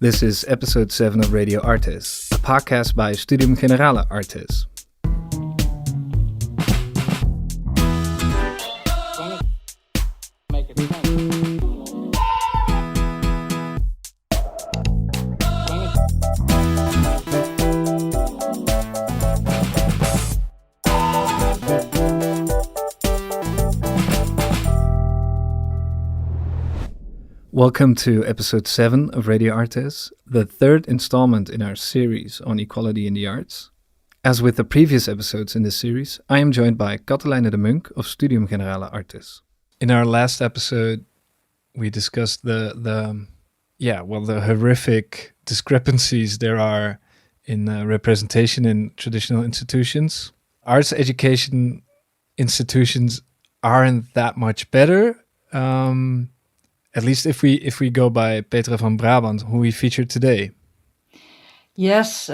This is episode 7 of Radio Artis, a podcast by Studium Generale Artis. Welcome to episode 7 of Radio Artis, the third installment in our series on equality in the arts. As with the previous episodes in this series, I am joined by Katelijne de Munk of Studium Generale Artis. In our last episode, we discussed the horrific discrepancies there are in representation in traditional institutions. Arts education institutions aren't that much better. At least if we go by Petra Van Brabandt, who we featured today. Yes,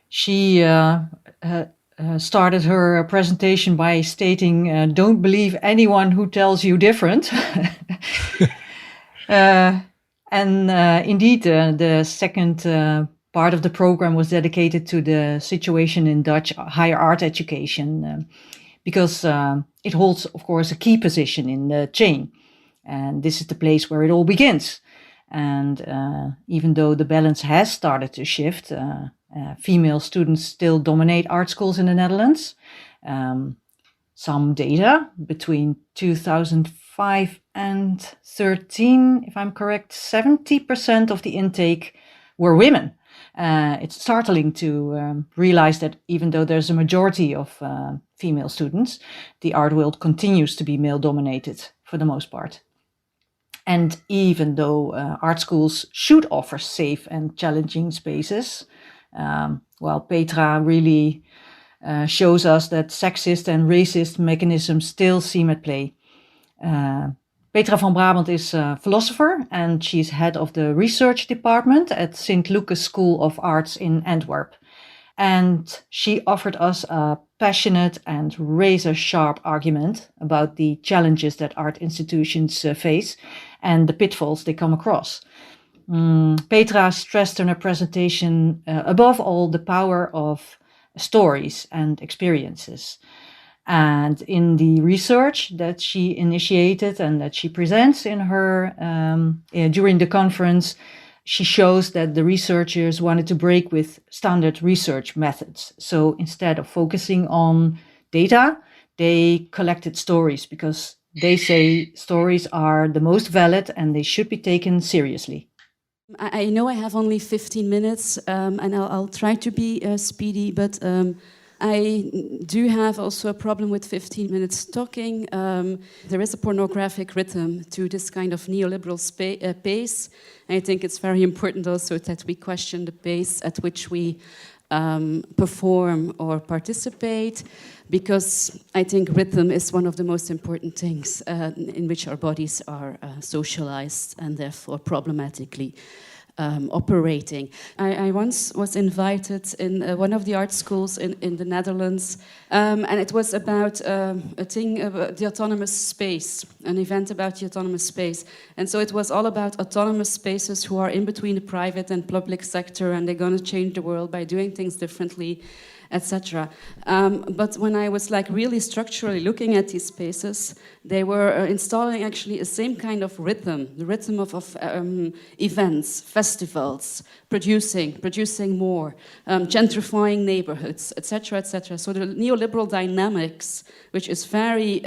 she started her presentation by stating, don't believe anyone who tells you different. Indeed, the second part of the program was dedicated to the situation in Dutch higher art education. Because it holds, of course, a key position in the chain. And this is the place where it all begins. And even though the balance has started to shift, female students still dominate art schools in the Netherlands. Some data between 2005 and 2013, if I'm correct, 70% of the intake were women. It's startling to realize that even though there's a majority of female students, the art world continues to be male-dominated for the most part. And even though art schools should offer safe and challenging spaces, Petra really shows us that sexist and racist mechanisms still seem at play. Petra Van Brabandt is a philosopher and she's head of the research department at St. Lucas School of Arts in Antwerp. And she offered us a passionate and razor-sharp argument about the challenges that art institutions face and the pitfalls they come across. Petra stressed in her presentation, above all, the power of stories and experiences. And in the research that she initiated and that she presents in her during the conference, she shows that the researchers wanted to break with standard research methods. So instead of focusing on data, they collected stories because they say stories are the most valid and they should be taken seriously. I know I have only 15 minutes and I'll try to be speedy, but I do have also a problem with 15 minutes talking. There is a pornographic rhythm to this kind of neoliberal pace. I think it's very important also that we question the pace at which we perform or participate, because I think rhythm is one of the most important things in which our bodies are socialized and therefore problematically operating. I once was invited in one of the art schools in the Netherlands, and it was about a thing about the autonomous space, an event about the autonomous space. And so it was all about autonomous spaces who are in between the private and public sector, and they're going to change the world by doing things differently, etc. But when I was really structurally looking at these spaces, they were installing actually a same kind of rhythm, the rhythm of events, festivals, producing more, gentrifying neighborhoods, etc., etc. So the neoliberal dynamics, which is very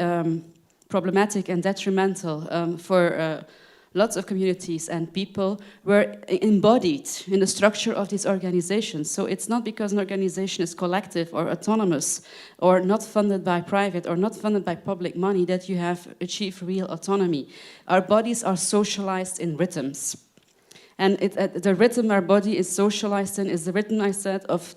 problematic and detrimental for lots of communities and people, were embodied in the structure of these organizations. So it's not because an organization is collective or autonomous or not funded by private or not funded by public money that you have achieved real autonomy. Our bodies are socialized in rhythms. And the rhythm our body is socialized in is the rhythm, I said, of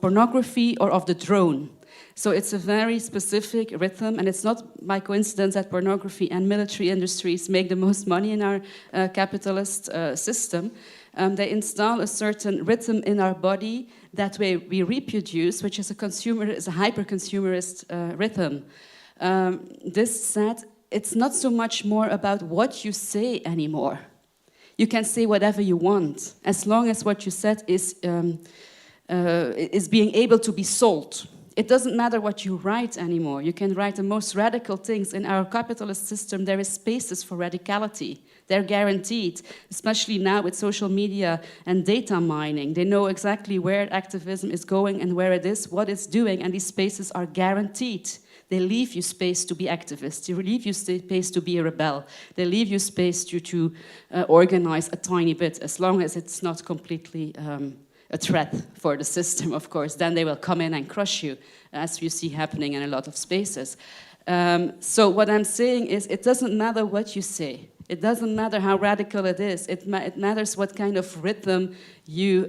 pornography or of the drone. So it's a very specific rhythm, and it's not by coincidence that pornography and military industries make the most money in our capitalist system. They install a certain rhythm in our body that way we reproduce, which is a hyper-consumerist rhythm. This said, it's not so much more about what you say anymore. You can say whatever you want, as long as what you said is being able to be sold. It doesn't matter what you write anymore. You can write the most radical things. In our capitalist system, there is spaces for radicality. They're guaranteed, especially now with social media and data mining. They know exactly where activism is going and where it is, what it's doing, and these spaces are guaranteed. They leave you space to be activists. They leave you space to be a rebel. They leave you space to organize a tiny bit, as long as it's not completely a threat for the system, of course. Then they will come in and crush you, as you see happening in a lot of spaces. So what I'm saying is, it doesn't matter what you say. It doesn't matter how radical it is. It matters what kind of rhythm you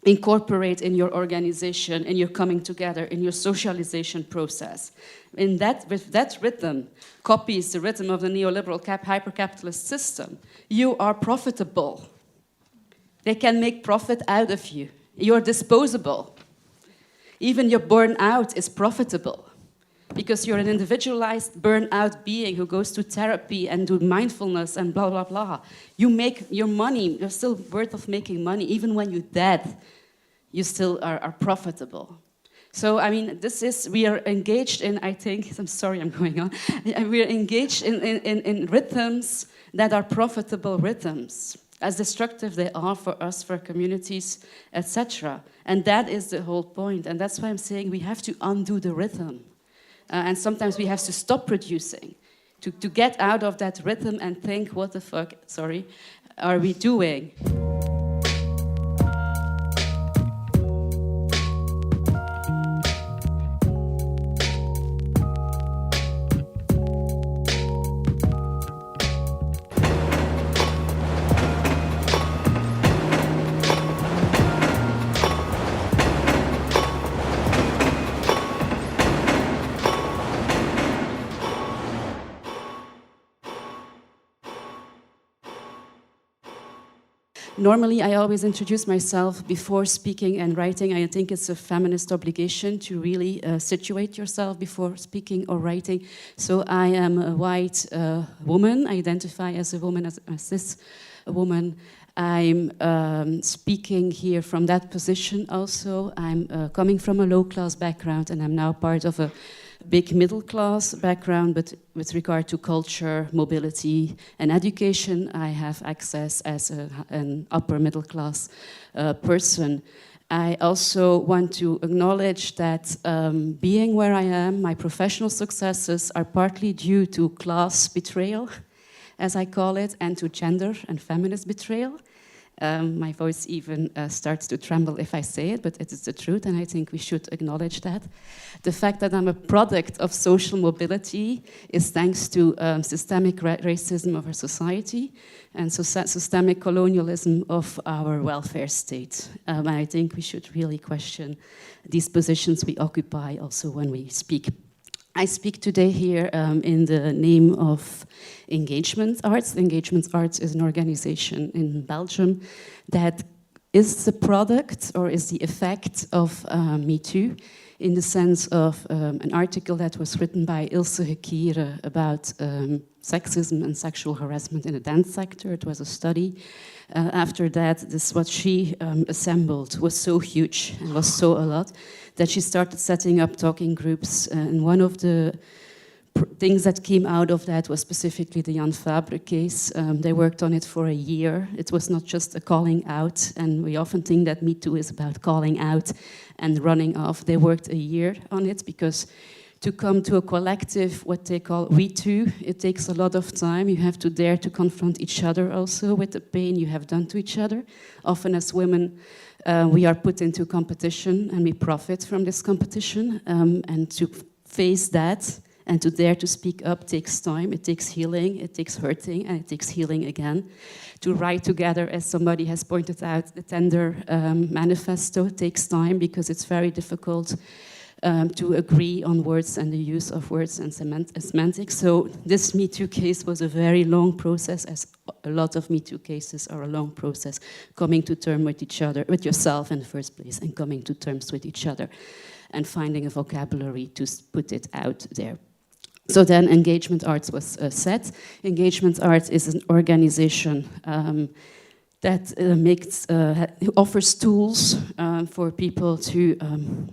incorporate in your organization, in your coming together, in your socialization process. With that rhythm, copies the rhythm of the neoliberal hyper-capitalist system, you are profitable. They can make profit out of you. You're disposable. Even your burnout is profitable, because you're an individualized, burnout being who goes to therapy and do mindfulness and blah, blah, blah. You make your money, you're still worth of making money. Even when you're dead, you still are profitable. So, I mean, we are engaged in, I think, I'm sorry I'm going on, we are engaged in rhythms that are profitable rhythms, as destructive they are for us, for communities, etc. And that is the whole point. And that's why I'm saying we have to undo the rhythm. And sometimes we have to stop producing, to get out of that rhythm and think, what the fuck, are we doing? Normally, I always introduce myself before speaking and writing. I think it's a feminist obligation to really situate yourself before speaking or writing. So I am a white woman, I identify as a woman, as a cis woman. I'm speaking here from that position also. I'm coming from a low-class background, and I'm now part of a big middle-class background, but with regard to culture, mobility, and education, I have access as an upper middle-class person. I also want to acknowledge that being where I am, my professional successes are partly due to class betrayal, as I call it, and to gender and feminist betrayal. My voice even starts to tremble if I say it, but it is the truth, and I think we should acknowledge that. The fact that I'm a product of social mobility is thanks to systemic racism of our society and systemic colonialism of our welfare state. And I think we should really question these positions we occupy also when we speak. I speak today here in the name of Engagement Arts. Engagement Arts is an organization in Belgium that is the product or is the effect of Me Too, in the sense of an article that was written by S03E07 about sexism and sexual harassment in the dance sector. It was a study. After that, what she assembled was so huge and was so a lot that she started setting up talking groups. And one of the things that came out of that was specifically the Jan Fabre case. They worked on it for a year. It was not just a calling out, and we often think that Me Too is about calling out and running off. They worked a year on it because to come to a collective, what they call We Too, it takes a lot of time. You have to dare to confront each other also with the pain you have done to each other. Often as women, we are put into competition and we profit from this competition. And to face that and to dare to speak up takes time. It takes healing, it takes hurting, and it takes healing again. To write together, as somebody has pointed out, the Tender Manifesto takes time because it's very difficult to agree on words and the use of words and semantics. So this Me Too case was a very long process, as a lot of Me Too cases are a long process, coming to terms with each other, with yourself in the first place, and coming to terms with each other, and finding a vocabulary to put it out there. So then engagement arts was set. Engagement arts is an organization that offers tools for people to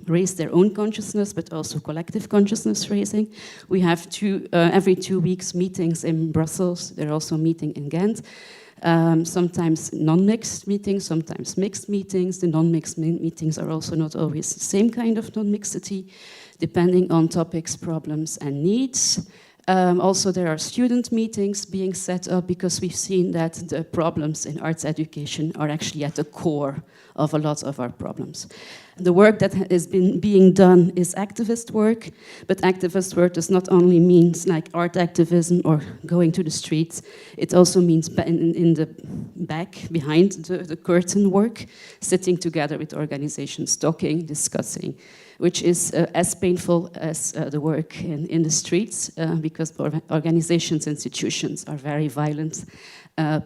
raise their own consciousness, but also collective consciousness raising. We have every 2 weeks meetings in Brussels. They're also meeting in Ghent. Sometimes non-mixed meetings, sometimes mixed meetings. The non-mixed meetings are also not always the same kind of non-mixity, depending on topics, problems, and needs. Also, there are student meetings being set up because we've seen that the problems in arts education are actually at the core of a lot of our problems. The work that is being done is activist work, but activist work does not only mean like art activism or going to the streets, it also means in the back, behind the curtain work, sitting together with organizations, talking, discussing, which is as painful as the work in the streets, because organizations, institutions are very violent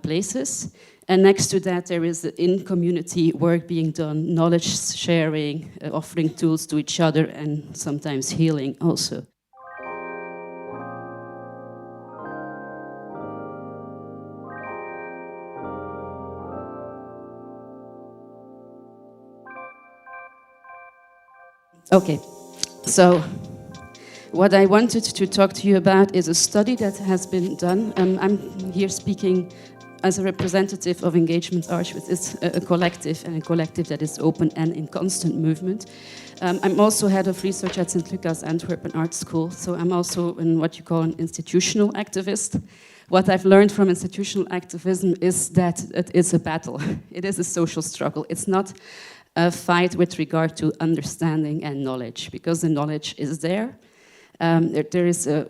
places. And next to that, there is the in-community work being done, knowledge sharing, offering tools to each other, and sometimes healing also. Okay, so what I wanted to talk to you about is a study that has been done. I'm here speaking as a representative of Engagement Arts, which is a collective, and a collective that is open and in constant movement. I'm also head of research at St. Lucas Antwerpen Art School, so I'm also in what you call an institutional activist. What I've learned from institutional activism is that it is a battle. It is a social struggle. It's not a fight with regard to understanding and knowledge, because the knowledge is there. There is a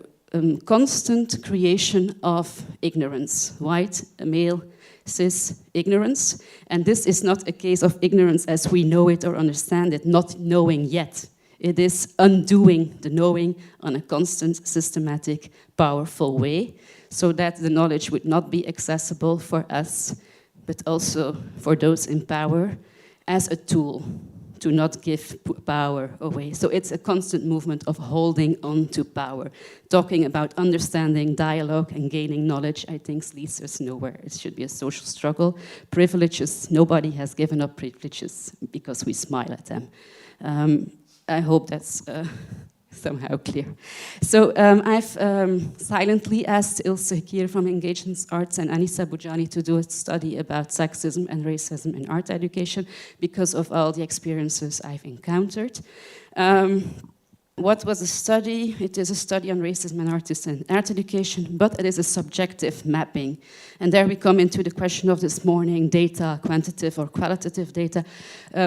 constant creation of ignorance, white, male, cis ignorance. And this is not a case of ignorance as we know it or understand it, not knowing yet. It is undoing the knowing on a constant, systematic, powerful way, so that the knowledge would not be accessible for us, but also for those in power, as a tool to not give power away. So it's a constant movement of holding on to power. Talking about understanding, dialogue, and gaining knowledge, I think leads us nowhere. It should be a social struggle. Privileges, nobody has given up privileges because we smile at them. I hope that's somehow clear. So I've silently asked Ilse Kier from Engagement Arts and Anissa Boujani to do a study about sexism and racism in art education because of all the experiences I've encountered. What was the study? It is a study on racism and artists in art education, but it is a subjective mapping. And there we come into the question of this morning, data, quantitative or qualitative data.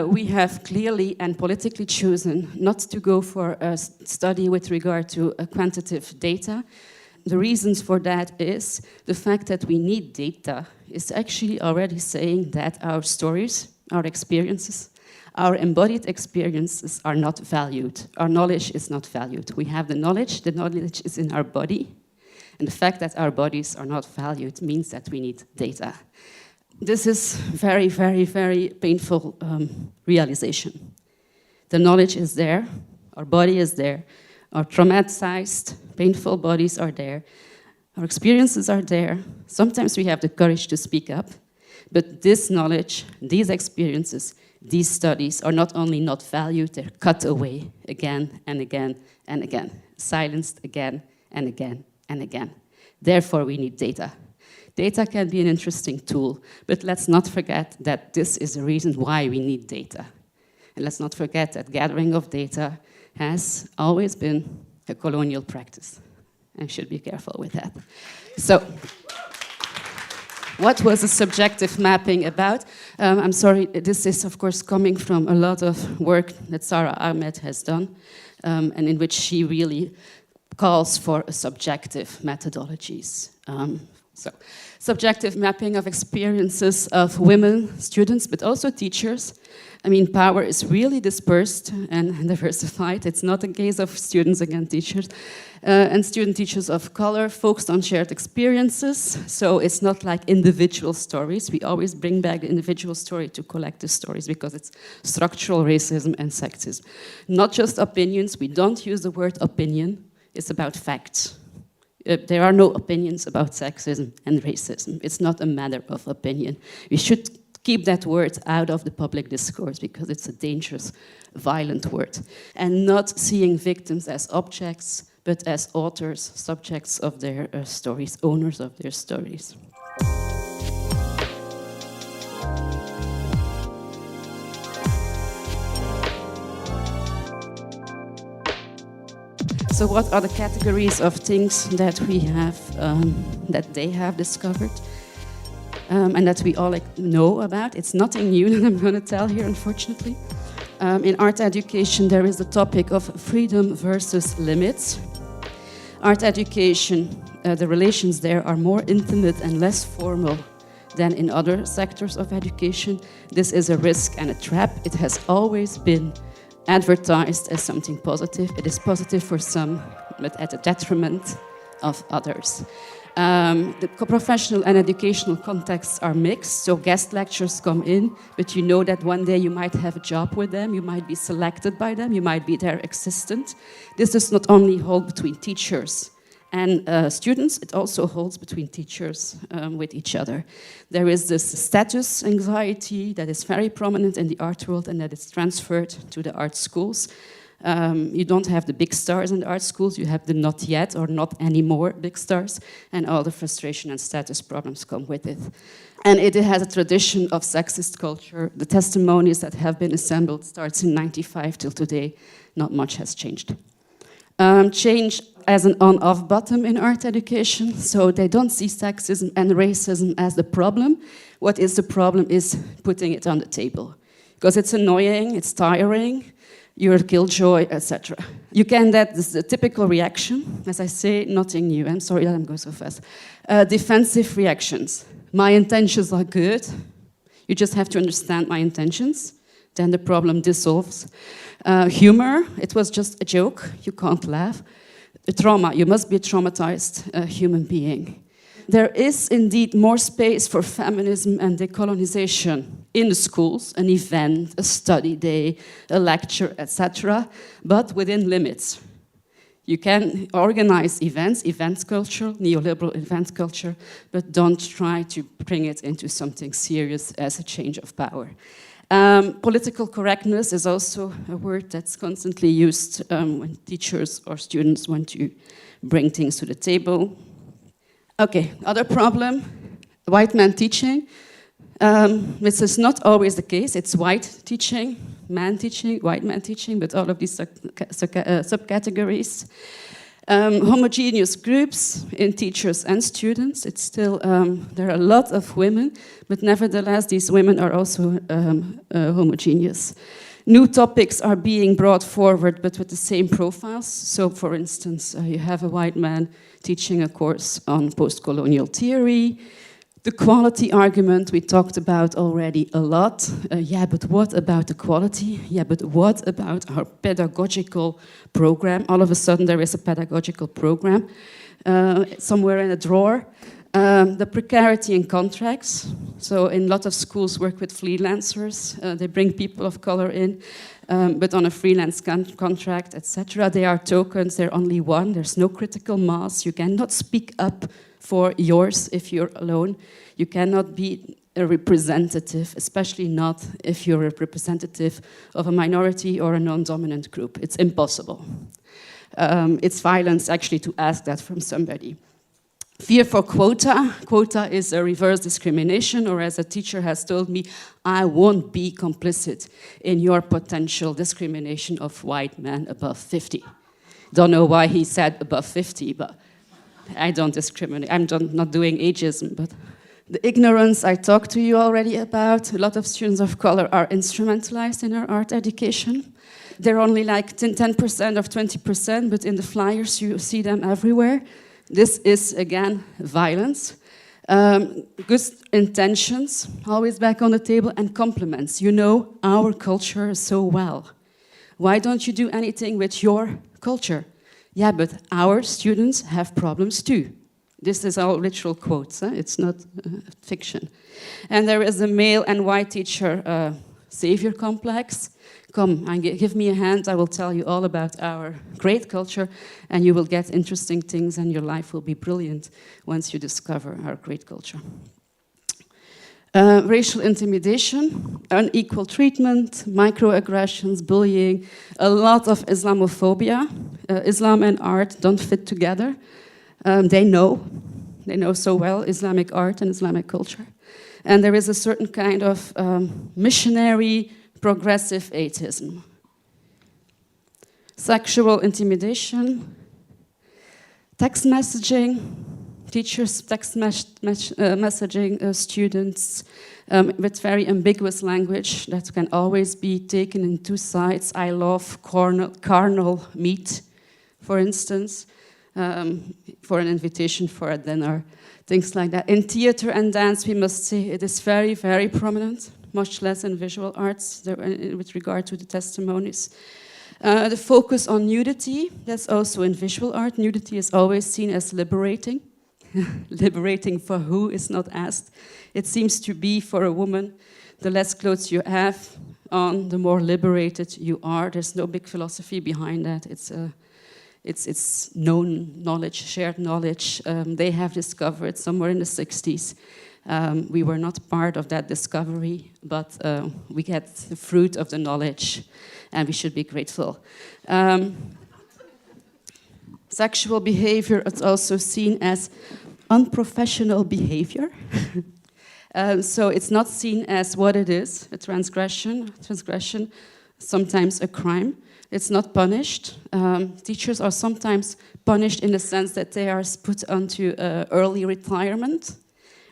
We have clearly and politically chosen not to go for a study with regard to quantitative data. The reasons for that is the fact that we need data is actually already saying that our stories, our experiences, our embodied experiences are not valued. Our knowledge is not valued. We have the knowledge is in our body, and the fact that our bodies are not valued means that we need data. This is very, very, very painful realization. The knowledge is there, our body is there, our traumatized, painful bodies are there, our experiences are there. Sometimes we have the courage to speak up, but this knowledge, these experiences, these studies are not only not valued, they're cut away again and again and again, silenced again and again and again. Therefore, we need data. Data can be an interesting tool, but let's not forget that this is the reason why we need data. And let's not forget that gathering of data has always been a colonial practice. I should be careful with that. So, what was the subjective mapping about? I'm sorry, this is of course coming from a lot of work that Sarah Ahmed has done, and in which she really calls for subjective methodologies. So, subjective mapping of experiences of women, students, but also teachers. I mean, power is really dispersed and diversified. It's not a case of students against teachers. And student teachers of color focused on shared experiences. So it's not like individual stories. We always bring back the individual story to collective stories because it's structural racism and sexism. Not just opinions. We don't use the word opinion. It's about facts. There are no opinions about sexism and racism. It's not a matter of opinion. We should keep that word out of the public discourse because it's a dangerous, violent word. And not seeing victims as objects, but as authors, subjects of their stories, owners of their stories. So what are the categories of things that we have, that they have discovered, and that we all know about? It's nothing new that I'm going to tell here, unfortunately. In art education, there is the topic of freedom versus limits. Art education, the relations there are more intimate and less formal than in other sectors of education. This is a risk and a trap. It has always been advertised as something positive. It is positive for some, but at the detriment of others. The professional and educational contexts are mixed, so guest lectures come in, but you know that one day you might have a job with them, you might be selected by them, you might be their assistant. This does not only hold between teachers and students, it also holds between teachers with each other. There is this status anxiety that is very prominent in the art world and that is transferred to the art schools. You don't have the big stars in the art schools, you have the not yet or not anymore big stars, and all the frustration and status problems come with it. And it has a tradition of sexist culture. The testimonies that have been assembled starts in 95 till today. Not much has changed. Change as an on-off bottom in art education, so they don't see sexism and racism as the problem. What is the problem is putting it on the table. Because it's annoying, it's tiring, you're a killjoy, etc. You can, that is the typical reaction. As I say, nothing new. I'm sorry that I'm going so fast. Defensive reactions. My intentions are good. You just have to understand my intentions. Then the problem dissolves. Humor, it was just a joke. You can't laugh. Trauma, you must be a traumatized human being. There is indeed more space for feminism and decolonization in the schools, an event, a study day, a lecture, etc., but within limits. You can organize events, event culture, neoliberal event culture, but don't try to bring it into something serious as a change of power. Political correctness is also a word that's constantly used when teachers or students want to bring things to the table. Okay, other problem, white men teaching. This is not always the case. It's white teaching, man teaching, white man teaching, but all of these subcategories. Homogeneous groups in teachers and students. It's still, there are a lot of women, but nevertheless, these women are also homogeneous. New topics are being brought forward, but with the same profiles. So, for instance, you have a white man teaching a course on post-colonial theory. The quality argument we talked about already a lot. Yeah, but what about the quality? Yeah, but what about our pedagogical program? All of a sudden there is a pedagogical program somewhere in a drawer. The precarity in contracts. So in a lot of schools work with freelancers. They bring people of color in, but on a freelance contract, etc. They are tokens, they're only one. There's no critical mass. You cannot speak up for yours if you're alone. You cannot be a representative, especially not if you're a representative of a minority or a non-dominant group. It's impossible. It's violence actually to ask that from somebody. Fear for quota. Quota is a reverse discrimination, or as a teacher has told me, I won't be complicit in your potential discrimination of white men above 50. Don't know why he said above 50, but I don't discriminate. I'm not doing ageism, but the ignorance I talked to you already about. A lot of students of color are instrumentalized in our art education. They're only like 10% or 20%, but in the flyers you see them everywhere. This is, again, violence. Good intentions, always back on the table, and compliments. You know our culture so well. Why don't you do anything with your culture? Yeah, but our students have problems too. This is all literal quotes, it's not fiction. And there is a male and white teacher savior complex. Come and give me a hand, I will tell you all about our great culture, and you will get interesting things, and your life will be brilliant once you discover our great culture. Racial intimidation, unequal treatment, microaggressions, bullying, a lot of Islamophobia. Islam and art don't fit together. They know so well Islamic art and Islamic culture. And there is a certain kind of missionary, progressive atheism. Sexual intimidation, text messaging, teachers text messaging students with very ambiguous language that can always be taken in two sides. I love carnal meat, for instance, for an invitation for a dinner, things like that. In theater and dance, we must say it is very, very prominent, much less in visual arts with regard to the testimonies. The focus on nudity, that's also in visual art. Nudity is always seen as liberating. Liberating for who is not asked. It seems to be for a woman, the less clothes you have on, the more liberated you are. There's no big philosophy behind that. It's known knowledge, shared knowledge. They have discovered somewhere in the 60s. We were not part of that discovery, but we get the fruit of the knowledge, and we should be grateful. Sexual behavior is also seen as unprofessional behavior. So it's not seen as what it is, a transgression, sometimes a crime. It's not punished. Teachers are sometimes punished in the sense that they are put onto early retirement,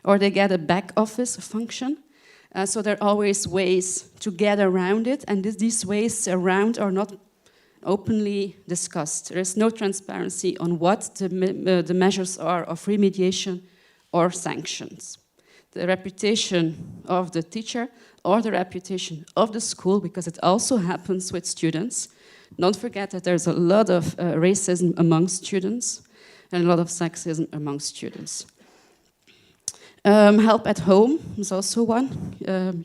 or they get a back office function. So there are always ways to get around it, and these ways around are not openly discussed. There is no transparency on what the measures are of remediation or sanctions. The reputation of the teacher or the reputation of the school, because it also happens with students. Don't forget that there's a lot of racism among students and a lot of sexism among students. Help at home is also one.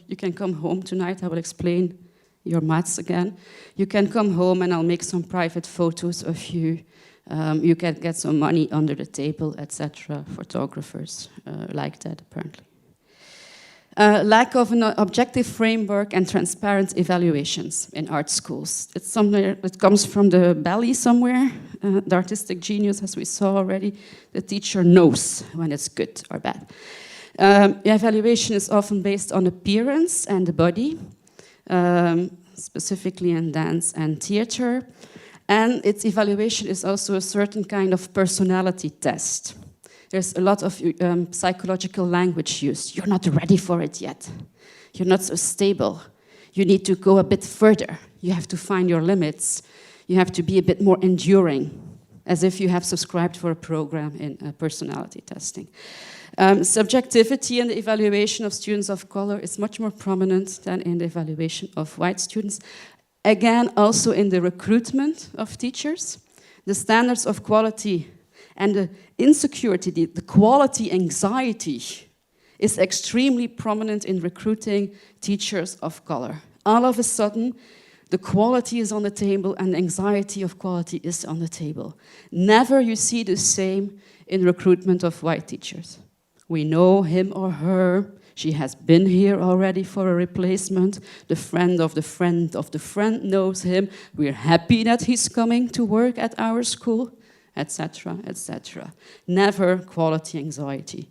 You can come home tonight, I will explain your maths again. You can come home and I'll make some private photos of you. You can get some money under the table, etc. Photographers like that, apparently. Lack of an objective framework and transparent evaluations in art schools. It's somewhere, it comes from the belly somewhere. The artistic genius, as we saw already, the teacher knows when it's good or bad. Evaluation is often based on appearance and the body. Specifically in dance and theater. And its evaluation is also a certain kind of personality test. There's a lot of psychological language used. You're not ready for it yet. You're not so stable. You need to go a bit further. You have to find your limits. You have to be a bit more enduring, as if you have subscribed for a program in personality testing. Subjectivity in the evaluation of students of color is much more prominent than in the evaluation of white students. Again, also in the recruitment of teachers. The standards of quality and the insecurity, the quality anxiety is extremely prominent in recruiting teachers of color. All of a sudden, the quality is on the table and the anxiety of quality is on the table. Never you see the same in recruitment of white teachers. We know him or her. She has been here already for a replacement. The friend of the friend of the friend knows him. We're happy that he's coming to work at our school, etc., etc. Never quality anxiety.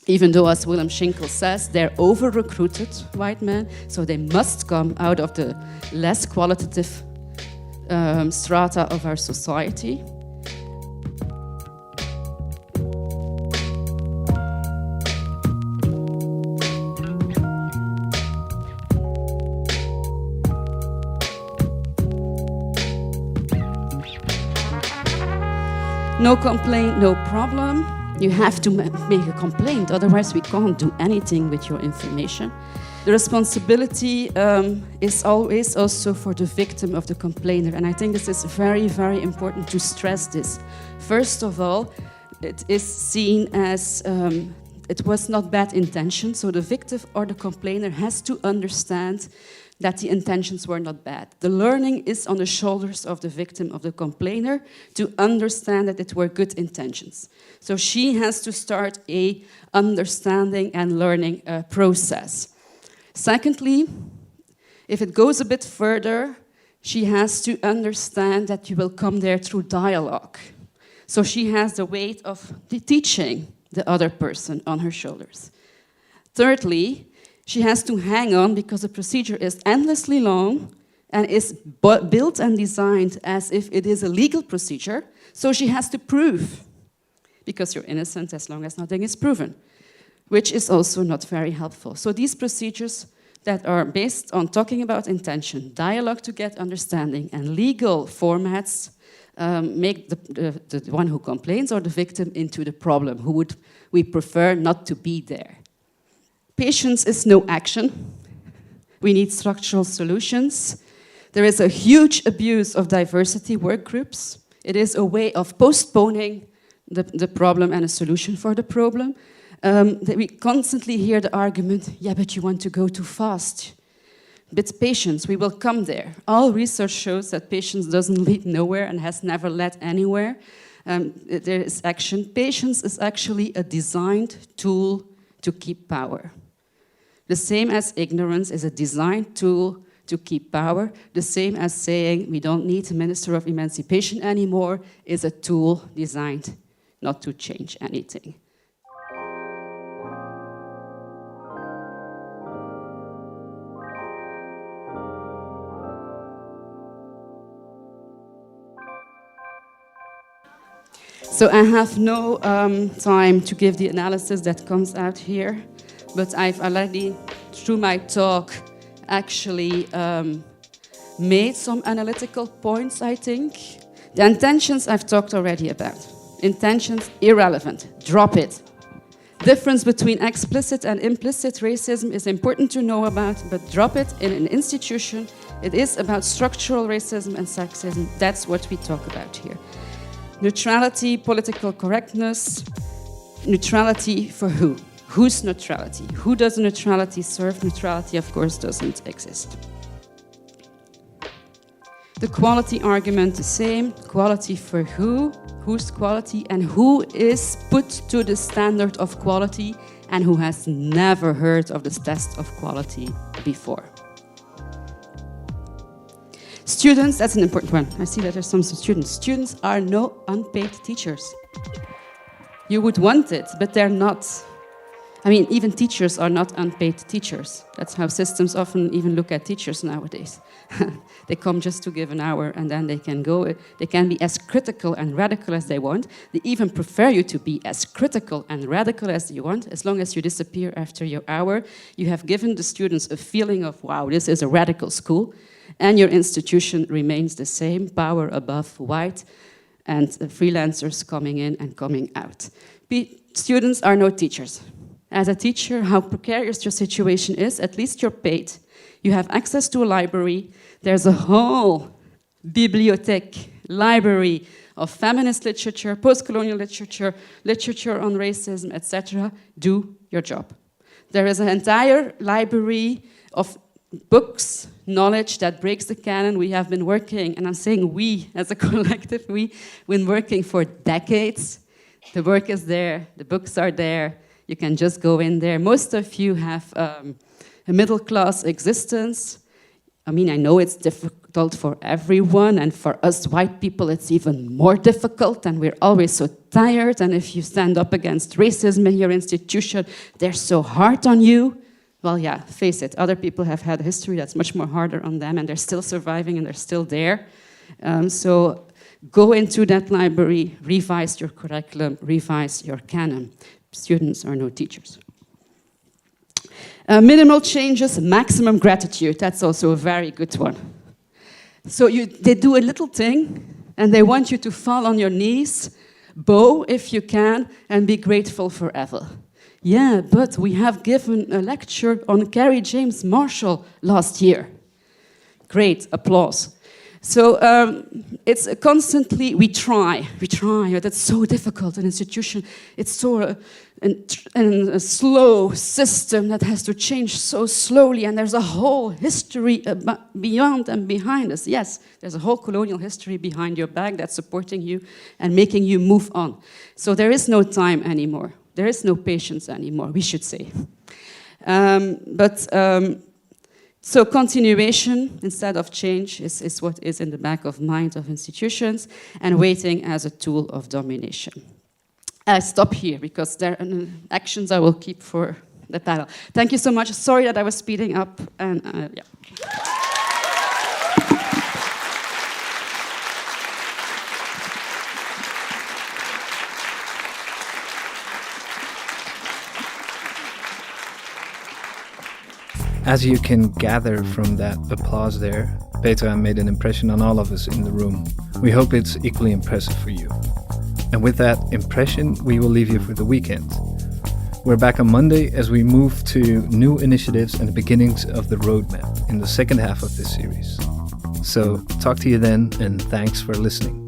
Even though, as Willem Schinkel says, they're over-recruited white men, so they must come out of the less qualitative strata of our society. No complaint, no problem. You have to make a complaint, otherwise we can't do anything with your information. The responsibility is always also for the victim of the complainer, and I think this is very, very important to stress this. First of all, it is seen as it was not bad intention, so the victim or the complainer has to understand that the intentions were not bad. The learning is on the shoulders of the victim, of the complainer, to understand that it were good intentions. So she has to start a understanding and learning process. Secondly, if it goes a bit further, she has to understand that you will come there through dialogue. So she has the weight of teaching the other person on her shoulders. Thirdly, she has to hang on because the procedure is endlessly long and is built and designed as if it is a legal procedure. So she has to prove, because you're innocent as long as nothing is proven, which is also not very helpful. So these procedures that are based on talking about intention, dialogue to get understanding, and legal formats make the one who complains or the victim into the problem, who would we prefer not to be there. Patience is no action. We need structural solutions. There is a huge abuse of diversity work groups. It is a way of postponing the problem and a solution for the problem. That we constantly hear the argument, yeah, but you want to go too fast. But patience, we will come there. All research shows that patience doesn't lead nowhere and has never led anywhere. There is action. Patience is actually a designed tool to keep power. The same as ignorance is a designed tool to keep power. The same as saying we don't need a Minister of Emancipation anymore is a tool designed not to change anything. So I have no time to give the analysis that comes out here, but I've already, through my talk, actually made some analytical points, I think. The intentions I've talked already about. Intentions, irrelevant. Drop it. Difference between explicit and implicit racism is important to know about, but drop it in an institution. It is about structural racism and sexism. That's what we talk about here. Neutrality, political correctness. Neutrality for who? Whose neutrality? Who does neutrality serve? Neutrality, of course, doesn't exist. The quality argument, the same. Quality for who? Whose quality? And who is put to the standard of quality and who has never heard of this test of quality before. Students, that's an important one. I see that there's some students. Students are no unpaid teachers. You would want it, but they're not. I mean, even teachers are not unpaid teachers. That's how systems often even look at teachers nowadays. They come just to give an hour and then they can go. They can be as critical and radical as they want. They even prefer you to be as critical and radical as you want. As long as you disappear after your hour, you have given the students a feeling of, wow, this is a radical school. And your institution remains the same, power above white, and freelancers coming in and coming out. Students are no teachers. As a teacher, how precarious your situation is, at least you're paid. You have access to a library. There's a whole bibliothèque, library of feminist literature, post-colonial literature, literature on racism, etc. Do your job. There is an entire library of books, knowledge that breaks the canon. We have been working, and I'm saying we as a collective, we've been working for decades. The work is there, the books are there, you can just go in there. Most of you have a middle-class existence. I mean, I know it's difficult for everyone, and for us white people it's even more difficult, and we're always so tired, and if you stand up against racism in your institution, they're so hard on you. Well, yeah, face it, other people have had a history that's much more harder on them, and they're still surviving, and they're still there. So go into that library, revise your curriculum, revise your canon. Students are no teachers. Minimal changes, maximum gratitude. That's also a very good one. So they do a little thing, and they want you to fall on your knees, bow if you can, and be grateful forever. Yeah, but we have given a lecture on Carrie James Marshall last year. Great, applause. So it's constantly, we try, but it's so difficult. An institution, it's so a slow system that has to change so slowly, and there's a whole history beyond and behind us. Yes, there's a whole colonial history behind your back that's supporting you and making you move on. So there is no time anymore. There is no patience anymore, we should say. So continuation instead of change is what is in the back of mind of institutions, and waiting as a tool of domination. I stop here because there are actions I will keep for the panel. Thank you so much. Sorry that I was speeding up. And yeah. As you can gather from that applause there, Petra made an impression on all of us in the room. We hope it's equally impressive for you. And with that impression, we will leave you for the weekend. We're back on Monday as we move to new initiatives and the beginnings of the roadmap in the second half of this series. So talk to you then, and thanks for listening.